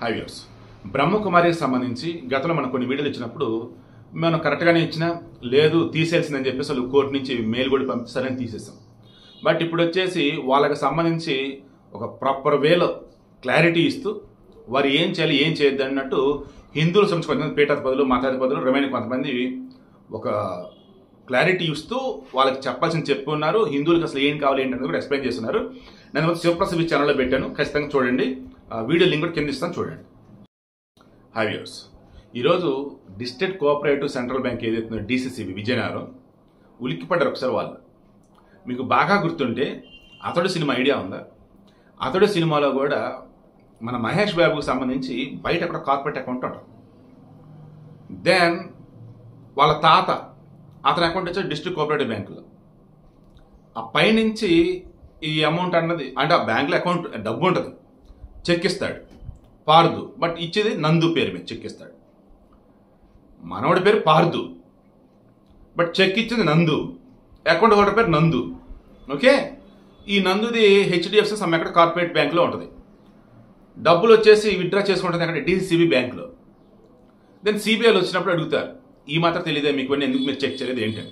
High viewers, బ్రహ్మకుమారికి సంబంధించి గతంలో మనం కొన్ని వీడియోలు ఇచ్చినప్పుడు మనం కరెక్ట్గానే ఇచ్చినా లేదు తీసేయాల్సిందని చెప్పేసి వాళ్ళు కోర్టు నుంచి మెయిల్ కూడా పంపిస్తారని తీసేసాం. బట్ ఇప్పుడు వచ్చేసి వాళ్ళకి సంబంధించి ఒక ప్రాపర్ వేలో క్లారిటీ ఇస్తూ వారు ఏం చేయాలి ఏం చేయొద్దు అన్నట్టు హిందువుల సంబంధించి కొంతమంది పీఠాధిపతులు మతాధిపతులు రిమైనింగ్ కొంతమంది ఒక క్లారిటీ ఇస్తూ వాళ్ళకి చెప్పాల్సింది చెప్పున్నారు. హిందువులకు అసలు ఏం కావాలి ఏంటనేది కూడా ఎక్స్ప్లెయిన్ చేస్తున్నారు. నేను శివప్రసాద్ ఛానల్లో పెట్టాను, ఖచ్చితంగా చూడండి. వీడియో లింక్ కూడా కింద ఇస్తాను, చూడండి. హై వ్యూవర్స్, ఈరోజు డిస్ట్రిక్ట్ కోఆపరేటివ్ సెంట్రల్ బ్యాంక్ ఏదైతుందో డిసిసిబి విజయనగరం ఉలిక్కిపడ్డారు ఒకసారి వాళ్ళు. మీకు బాగా గుర్తుంటే అతడు సినిమా ఐడియా ఉందా? అతడు సినిమాలో కూడా మన మహేష్ బాబుకు సంబంధించి బయట అక్కడ కార్పొరేట్ అకౌంట్ ఉంటుంది. దెన్ వాళ్ళ తాత అతని అకౌంట్ వచ్చి డిస్ట్రిక్ట్ కోఆపరేటివ్ బ్యాంకులో. ఆ పైనుంచి ఈ అమౌంట్ అన్నది అంటే ఆ బ్యాంకులో అకౌంట్ డబ్బు ఉంటుంది, చెక్ ఇస్తాడు పార్దు, బట్ ఇచ్చేది నందు పేరు మీద చెక్ ఇస్తాడు. మనవడి పేరు పార్దు, బట్ చెక్ ఇచ్చేది నందు, అకౌంట్ హోల్డర్ పేరు నందు. ఓకే, ఈ నందుది హెచ్డిఎఫ్సి సమ్ ఎక్కడ కార్పొరేట్ బ్యాంకులో ఉంటుంది. డబ్బులు వచ్చేసి విత్డ్రా చేసుకుంటుంది అక్కడ డిసిసిబి బ్యాంకులో. దెన్ సిబిఐలు వచ్చినప్పుడు అడుగుతారు, ఈ మాత్రం తెలియదే మీకు, ఎందుకు మీరు చెక్ చేయలేదు ఏంటని.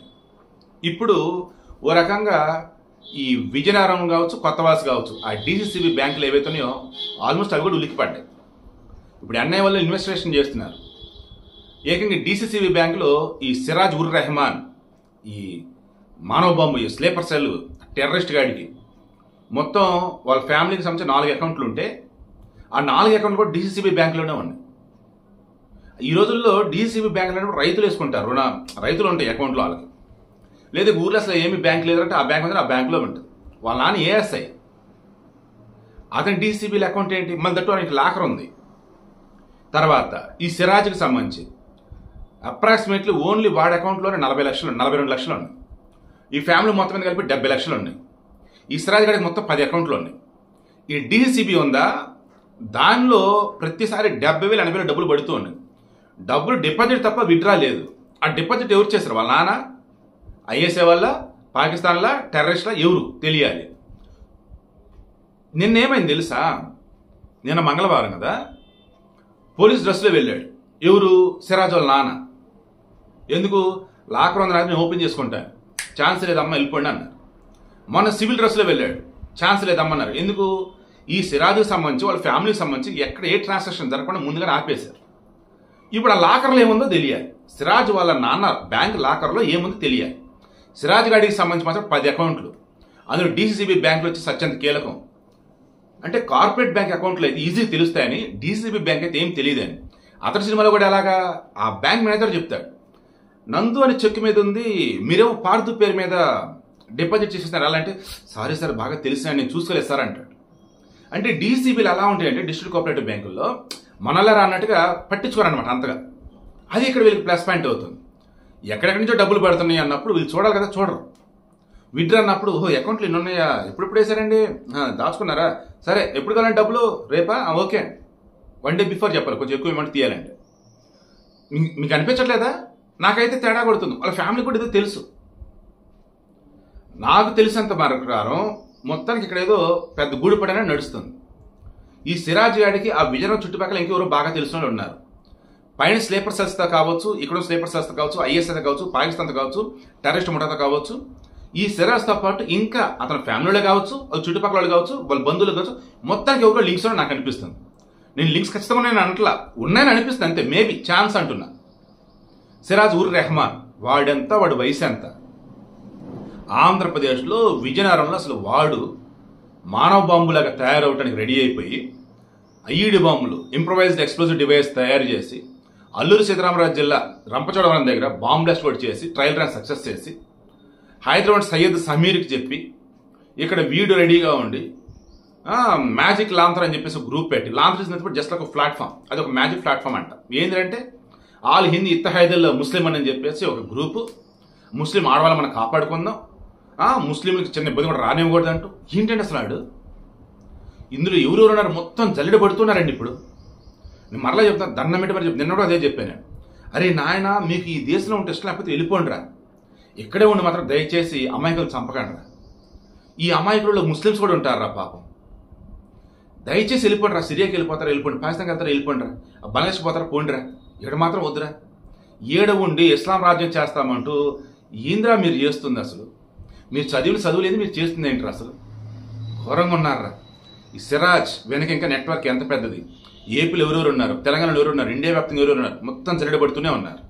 ఇప్పుడు ఓ రకంగా ఈ విజయనగరం కావచ్చు, కొత్తవాసి కావచ్చు, ఆ డిసిసిబి బ్యాంకులు ఏవైతున్నాయో ఆల్మోస్ట్ అవి కూడా ఉలిక్కిపడ్డాయి. ఇప్పుడు ఎన్ఐ వాళ్ళు ఇన్వెస్టిగేషన్ చేస్తున్నారు. ఏకంగా డిసిసిబి బ్యాంకులో ఈ సిరాజ్ ఉర్ రెహమాన్, ఈ మానవ బాంబు, ఈ స్లీపర్ సెల్ టెర్రరిస్ట్ గాడికి మొత్తం వాళ్ళ ఫ్యామిలీకి సంబంధించి 4 అకౌంట్లు ఉంటే ఆ 4 అకౌంట్లు కూడా డిసిసిబి బ్యాంకులోనే ఉన్నాయి. ఈ రోజుల్లో డిసిసిబి బ్యాంకులు రైతులు వేసుకుంటారు, రైతులు ఉంటాయి అకౌంట్లో వాళ్ళకి. లేదా ఊర్లో అసలు ఏమి బ్యాంక్ లేదంటే ఆ బ్యాంక్ మీద ఆ బ్యాంకులో ఉంటుంది. వాళ్ళ నాన్న ఏఎస్ఐ, అతని డిసిసిబిల అకౌంట్ ఏంటి, మళ్ళీ దట్టు ఆయనకి లాకర్ ఉంది. తర్వాత ఈ సిరాజ్కి సంబంధించి అప్రాక్సిమేట్లీ ఓన్లీ వాడి అకౌంట్లోనే 40 లక్షలు 42 లక్షలు ఉన్నాయి. ఈ ఫ్యామిలీ మొత్తం మీద కలిపి 70 లక్షలు ఉన్నాయి. ఈ సిరాజ్ గడికి మొత్తం 10 అకౌంట్లు ఉన్నాయి. ఈ డిసిసిబి ఉందా, దానిలో ప్రతిసారి 70,000 80,000 డబ్బులు పడుతూ ఉన్నాయి. డబ్బులు డిపాజిట్ తప్ప విత్డ్రా లేదు. ఆ డిపాజిట్ ఎవరు చేస్తారు? వాళ్ళ నాన్న ఐఎస్ఏ వల్ల, పాకిస్తాన్లా, టెర్రరిస్ట్లా, ఎవరు తెలియాలి. నిన్నేమైంది తెలుసా? నిన్న మంగళవారం కదా, పోలీస్ డ్రెస్లో వెళ్ళాడు. ఎవరు? సిరాజ్ వాళ్ళ నాన్న. ఎందుకు? లాకర్ ఉంది, నేను ఓపెన్ చేసుకుంటాను, ఛాన్స్ లేదమ్మా వెళ్ళిపోండి అన్నారు. మొన్న సివిల్ డ్రెస్లో వెళ్ళాడు, ఛాన్స్ లేదమ్మన్నారు. ఎందుకు? ఈ సిరాజ్కి సంబంధించి వాళ్ళ ఫ్యామిలీకి సంబంధించి ఎక్కడ ఏ ట్రాన్సాక్షన్ జరగకుండా ముందుగానే ఆపేశారు. ఇప్పుడు ఆ లాకర్లో ఏముందో తెలియాలి. సిరాజ్ వాళ్ళ నాన్న బ్యాంక్ లాకర్లో ఏముందో తెలియాలి. సిరాజ్ గాడికి సంబంధించి మాత్రం 10 అకౌంట్లు, అందులో డిసిసిబి బ్యాంకులు వచ్చి అత్యంత కీలకం. అంటే కార్పొరేట్ బ్యాంక్ అకౌంట్లు అయితే ఈజీ తెలుస్తాయని, డిసిసిబి బ్యాంక్ అయితే ఏం తెలియదని. అతని సినిమాలో కూడా ఎలాగా ఆ బ్యాంక్ మేనేజర్ చెప్తాడు, నందు అని చెక్ మీద ఉంది, మీరేమో పార్దు పేరు మీద డిపాజిట్ చేసేస్తున్నారు. అలా అంటే సారీ సార్, బాగా తెలిసిన నేను చూసుకోలేదు సార్ అంటాడు. అంటే డిసిసిబిలు ఎలా ఉంటాయంటే డిస్ట్రిక్ట్ కోఆపరేటివ్ బ్యాంకుల్లో మనల్లా అన్నట్టుగా పట్టించుకోరనమాట అంతగా. అది ఇక్కడ వీళ్ళకి ప్లస్ పాయింట్ అవుతుంది. ఎక్కడెక్కడి నుంచో డబ్బులు పడుతున్నాయి అన్నప్పుడు వీళ్ళు చూడాలి కదా, చూడరు. విత్డ్రా అన్నప్పుడు అకౌంట్లు ఇన్ని ఉన్నాయా, ఎప్పుడు వేసారండి, దాచుకున్నారా, సరే ఎప్పుడు కావాలంటే డబ్బులు రేపా, ఓకే 1 డే బిఫోర్ చెప్పాలి, కొంచెం ఎక్కువ అమౌంట్ తీయాలంటే. మీకు అనిపించట్లేదా? నాకైతే తేడా కొడుతుంది. వాళ్ళ ఫ్యామిలీ కూడా ఏదో తెలుసు. నాకు తెలిసినంత ప్రకారం మొత్తానికి ఇక్కడ ఏదో పెద్ద గూడిపడనే నడుస్తుంది. ఈ సిరాజ్ గాడికి ఆ విజయనగరం చుట్టుపక్కల ఇంకెవరో బాగా తెలిసిన వాళ్ళు ఉన్నారు. పైన స్లీపర్ సెల్స్తో కావచ్చు, ఇక్కడ స్లీపర్ సెల్స్తో కావచ్చు, ఐఎస్ఐతో కావచ్చు, పాకిస్తాన్తో కావచ్చు, టెర్రరిస్ట్ ముఠాతో కావచ్చు. ఈ సిరాజ్తో పాటు ఇంకా అతని ఫ్యామిలీలో కావచ్చు, చుట్టుపక్కల వాళ్ళు కావచ్చు, వాళ్ళ బంధువులు కావచ్చు, మొత్తానికి ఎవరో లింక్స్ నాకు అనిపిస్తుంది. నేను లింక్స్ ఖచ్చితంగా నేను అనట్లా, ఉన్నాయని అనిపిస్తుంది అంతే, మేబీ ఛాన్స్ అంటున్నా. సిరాజ్ ఉర్ రెహమాన్ వాడెంత, వాడి వయసు ఎంత? ఆంధ్రప్రదేశ్లో విజయనగరంలో అసలు వాడు మానవ బాంబులాగా తయారవడానికి రెడీ అయిపోయి ఐఈడి బాంబులు, ఇంప్రొవైజ్డ్ ఎక్స్ప్లోజివ్ డివైస్ తయారు చేసి అల్లూరు సీతారామరాజు జిల్లా రంపచోడవరం దగ్గర బాంబ్ బ్లాస్ట్ కూడా చేసి ట్రయల్ రన్ సక్సెస్ చేసి హైదరాబాద్ సయ్యద్ సమీర్కి చెప్పి ఇక్కడ వీడు రెడీగా ఉండి మ్యాజిక్ లాంతర్ అని చెప్పేసి గ్రూప్ పెట్టి, లాంతర్ ఇస్ జస్ట్ ఒక ప్లాట్ఫామ్, అది ఒక మ్యాజిక్ ప్లాట్ఫామ్ అంట. ఏంటంటే ఆల్ హిందీ ఇత్తహైదల్ ముస్లిం అని చెప్పేసి ఒక గ్రూపు, ముస్లిం ఆడవాళ్ళని మనం కాపాడుకుందాం, ముస్లింలకు చిన్న ఇబ్బంది కూడా రానివ్వకూడదు అంటూ. ఏంటంటే అసలు ఆడు ఇందులో ఎవరెవరు ఉన్నారు, మొత్తం జల్లెడ పడుతున్నారండి. ఇప్పుడు నేను మరలా చెప్తాను, దండం పెట్టి మరి నిన్న కూడా అదే చెప్పాను. అరే నాయన, మీకు ఈ దేశంలో ఉంటే ఇష్టం లేకపోతే వెళ్ళిపోండి రా, ఇక్కడే ఉండి మాత్రం దయచేసి అమాయకులు చంపకండి రా. ఈ అమాయకులలో ముస్లిమ్స్ కూడా ఉంటారా పాపం. దయచేసి వెళ్ళిపోండి రా, సిరియాకి వెళ్ళిపోతారా వెళ్ళిపోండి, పాకిస్తాన్కి వెళ్తారా వెళ్ళిపోండి రా, బంగ్లాదేశ్ పోతారా పోండిరా, ఇక్కడ మాత్రం వద్దురా, ఏడ ఉండి ఇస్లాం రాజ్యం చేస్తామంటూ ఏంద్రా మీరు చేస్తుంది? అసలు మీరు చదువులేదు, మీరు చేస్తుంది ఏంటి అసలు? ఘోరంగా ఉన్నారా? ఈ సిరాజ్ వెనక ఇంకా నెట్వర్క్ ఎంత పెద్దది, ఏపీలో ఎవరెవరు ఉన్నారు, తెలంగాణలో ఎవరు ఉన్నారు, ఇండియా వ్యాప్తంగా ఎవరెవరు ఉన్నారు, మొత్తం జరగబడుతూనే ఉన్నారు.